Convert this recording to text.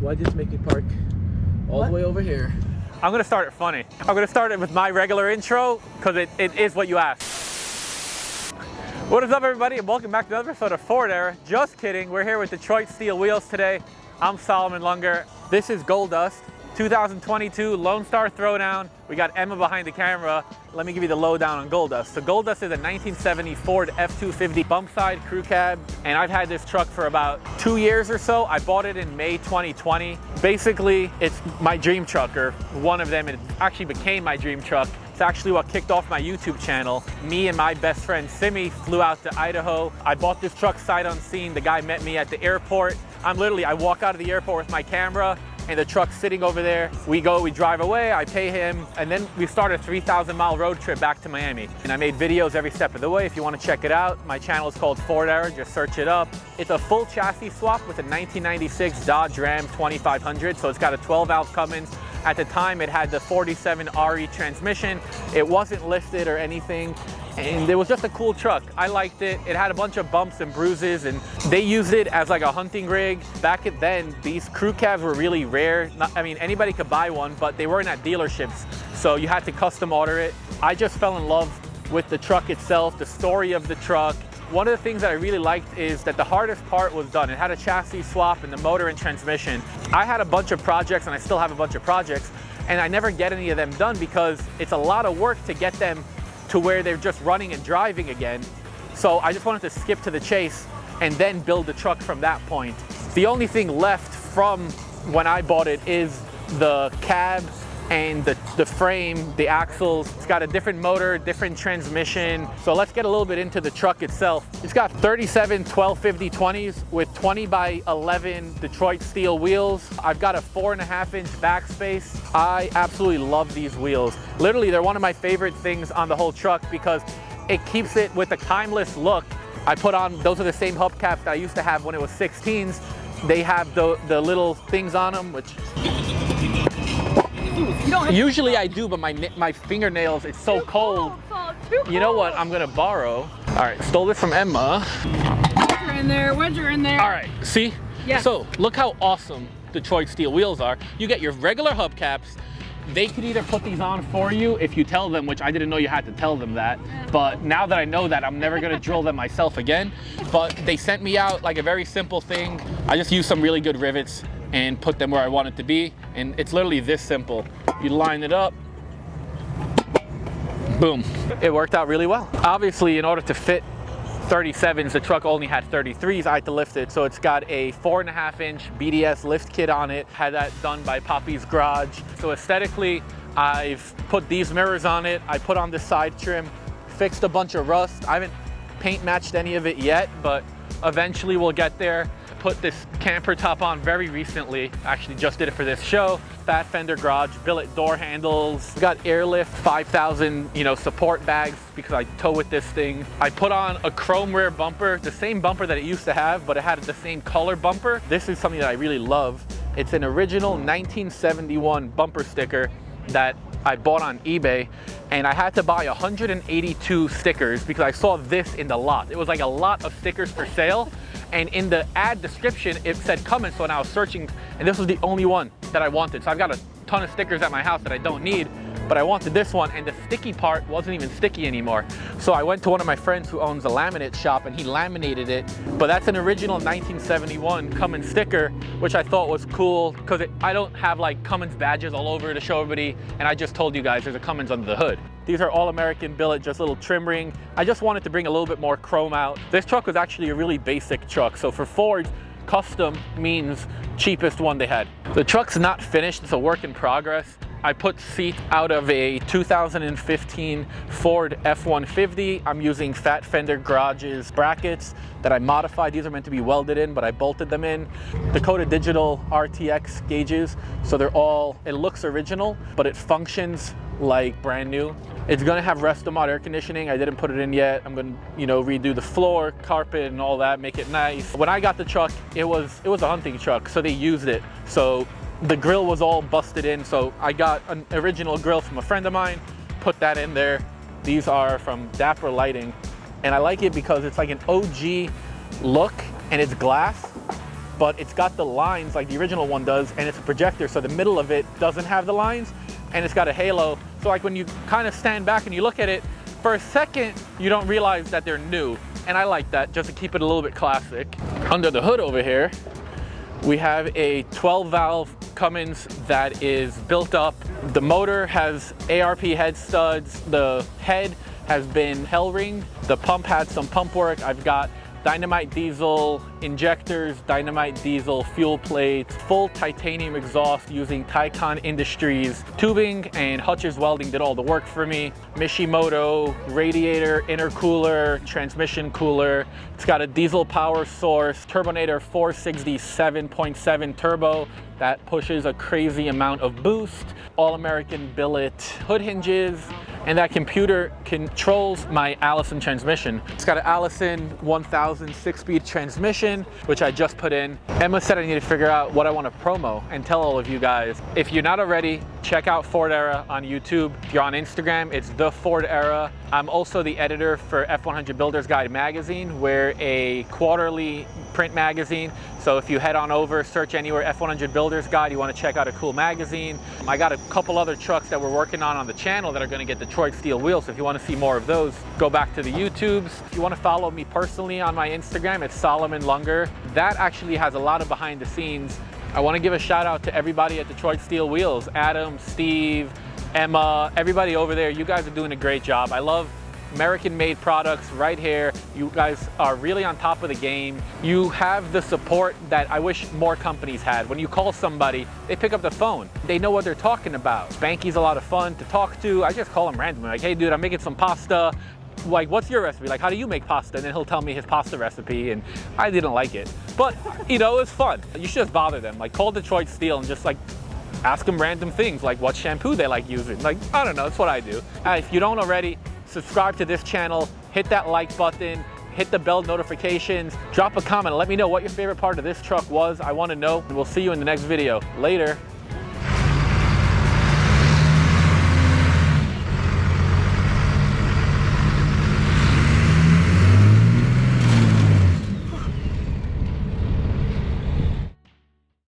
Why'd you just make me park all the way over here? I'm gonna start it funny. I'm gonna start it with my regular intro, because it is what you asked. What is up, everybody, and welcome back to another episode of Ford Era. Just kidding, we're here with Detroit Steel Wheels today. I'm Solomon Lunger. This is Gold Dust, 2022 Lonestar Throwdown. We got Emma behind the camera. Let me give you the lowdown on Gold Dust. So Gold Dust is a 1970 Ford F250 bump side crew cab, and I've had this truck for about 2 years or so. I bought it in May 2020. Basically, it's my dream truck, or one of them. It actually became my dream truck. It's actually what kicked off my YouTube channel. Me and my best friend Simi flew out to Idaho. I bought this truck sight unseen. The guy met me at the airport. I walk out of the airport with my camera and the truck's sitting over there. We drive away, I pay him, and then we start a 3,000-mile road trip back to Miami. And I made videos every step of the way. If you want to check it out, my channel is called Ford Era, just search it up. It's a full chassis swap with a 1996 Dodge Ram 2500, so it's got a 12-valve Cummins. At the time, it had the 47 RE transmission. It wasn't lifted or anything, and it was just a cool truck. I liked it. It had a bunch of bumps and bruises, and they used it as like a hunting rig. Back then, these crew cabs were really rare. I mean, anybody could buy one, but they weren't at dealerships, so you had to custom order it. I just fell in love with the truck itself, the story of the truck. One of the things that I really liked is that the hardest part was done. It had a chassis swap and the motor and transmission. I had a bunch of projects, and I still have a bunch of projects, and I never get any of them done because it's a lot of work to get them to where they're just running and driving again. So I just wanted to skip to the chase and then build the truck from that point. The only thing left from when I bought it is the cab and the frame, the axles. It's got a different motor, different transmission. So let's get a little bit into the truck itself. It's got 37 1250 20s with 20 by 11 Detroit steel wheels. I've got a 4.5-inch back space. I absolutely love these wheels. Literally, they're one of my favorite things on the whole truck because it keeps it with a timeless look. I put on, those are the same hubcaps that I used to have when it was 16s. They have the little things on them, which usually I do, but my fingernails, it's so cold. You know what? I'm gonna borrow. All right, stole this from Emma. Wedger in there, wedger in there. All right, see? Yes. So look how awesome Detroit steel wheels are. You get your regular hubcaps. They could either put these on for you if you tell them, which I didn't know you had to tell them that. But now that I know that, I'm never gonna drill them myself again. But they sent me out like a very simple thing. I just used some really good rivets and put them where I want it to be. And it's literally this simple. You line it up, boom. It worked out really well. Obviously, in order to fit 37s, the truck only had 33s. I had to lift it, so it's got a 4.5-inch BDS lift kit on it. Had that done by Poppy's Garage. So aesthetically, I've put these mirrors on it. I put on this side trim, fixed a bunch of rust. I haven't paint matched any of it yet, but eventually we'll get there. Put this camper top on very recently. Actually just did it for this show. Fat fender garage, billet door handles. Got airlift 5,000, support bags because I tow with this thing. I put on a chrome rear bumper, the same bumper that it used to have, but it had the same color bumper. This is something that I really love. It's an original 1971 bumper sticker that I bought on eBay, and I had to buy 182 stickers because I saw this in the lot. It was like a lot of stickers for sale. And in the ad description, it said Cummins, so when I was searching, and this was the only one that I wanted. So I've got a ton of stickers at my house that I don't need, but I wanted this one, and the sticky part wasn't even sticky anymore. So I went to one of my friends who owns a laminate shop, and he laminated it. But that's an original 1971 Cummins sticker, which I thought was cool, because I don't have like Cummins badges all over to show everybody, and I just told you guys there's a Cummins under the hood. These are all American billet, just little trim ring. I just wanted to bring a little bit more chrome out. This truck was actually a really basic truck. So for Ford, custom means cheapest one they had. The truck's not finished, it's a work in progress. I put seat out of a 2015 Ford F250. I'm using Fat Fender Garage's brackets that I modified. These are meant to be welded in, but I bolted them in. Dakota Digital RTX gauges, so it looks original, but it functions like brand new. It's gonna have Restomod air conditioning. I didn't put it in yet. I'm gonna, redo the floor, carpet, and all that, make it nice. When I got the truck, it was a hunting truck, so they used it. So the grill was all busted in, so I got an original grill from a friend of mine, put that in there. These are from Dapper Lighting, and I like it because it's like an OG look, and it's glass, but it's got the lines like the original one does, and it's a projector, so the middle of it doesn't have the lines, and it's got a halo. So like when you kind of stand back and you look at it, for a second, you don't realize that they're new. And I like that, just to keep it a little bit classic. Under the hood over here, we have a 12 valve Cummins that is built up. The motor has ARP head studs. The head has been hell ringed. The pump had some pump work. I've got Dynamite diesel injectors, Dynamite diesel fuel plates, full titanium exhaust using Taikon Industries tubing, and Hutch's Welding did all the work for me. Mishimoto radiator, intercooler, transmission cooler. It's got a diesel power source, Turbonator 467.7 turbo that pushes a crazy amount of boost, all-American billet hood hinges, and that computer controls my Allison transmission. It's got an Allison 1000 6-speed transmission, which I just put in. Emma said I need to figure out what I want to promo and tell all of you guys. If you're not already, check out Ford Era on YouTube. If you're on Instagram, it's The Ford Era. I'm also the editor for F100 Builder's Guide magazine. We're a quarterly print magazine. So if you head on over, search anywhere F100 Builder's Guide, you want to check out a cool magazine. I got a couple other trucks that we're working on the channel that are going to get Detroit steel wheels. So if you want to see more of those, go back to the YouTubes. If you want to follow me personally on my Instagram, it's Solomon Lunger. That actually has a lot of behind the scenes. I want to give a shout out to everybody at Detroit Steel Wheels. Adam, Steve, Emma, everybody over there. You guys are doing a great job. I love American-made products right here. You guys are really on top of the game. You have the support that I wish more companies had. When you call somebody, they pick up the phone. They know what they're talking about. Spanky's a lot of fun to talk to. I just call him randomly, like, hey dude, I'm making some pasta. Like, what's your recipe? Like, how do you make pasta? And then he'll tell me his pasta recipe, and I didn't like it. But, you know, it was fun. You should just bother them. Like, call Detroit Steel and just like ask them random things, like what shampoo they like using. Like, I don't know, that's what I do. If you don't already, subscribe to this channel, hit that like button, hit the bell notifications, drop a comment, and let me know what your favorite part of this truck was. I want to know, and we'll see you in the next video. Later.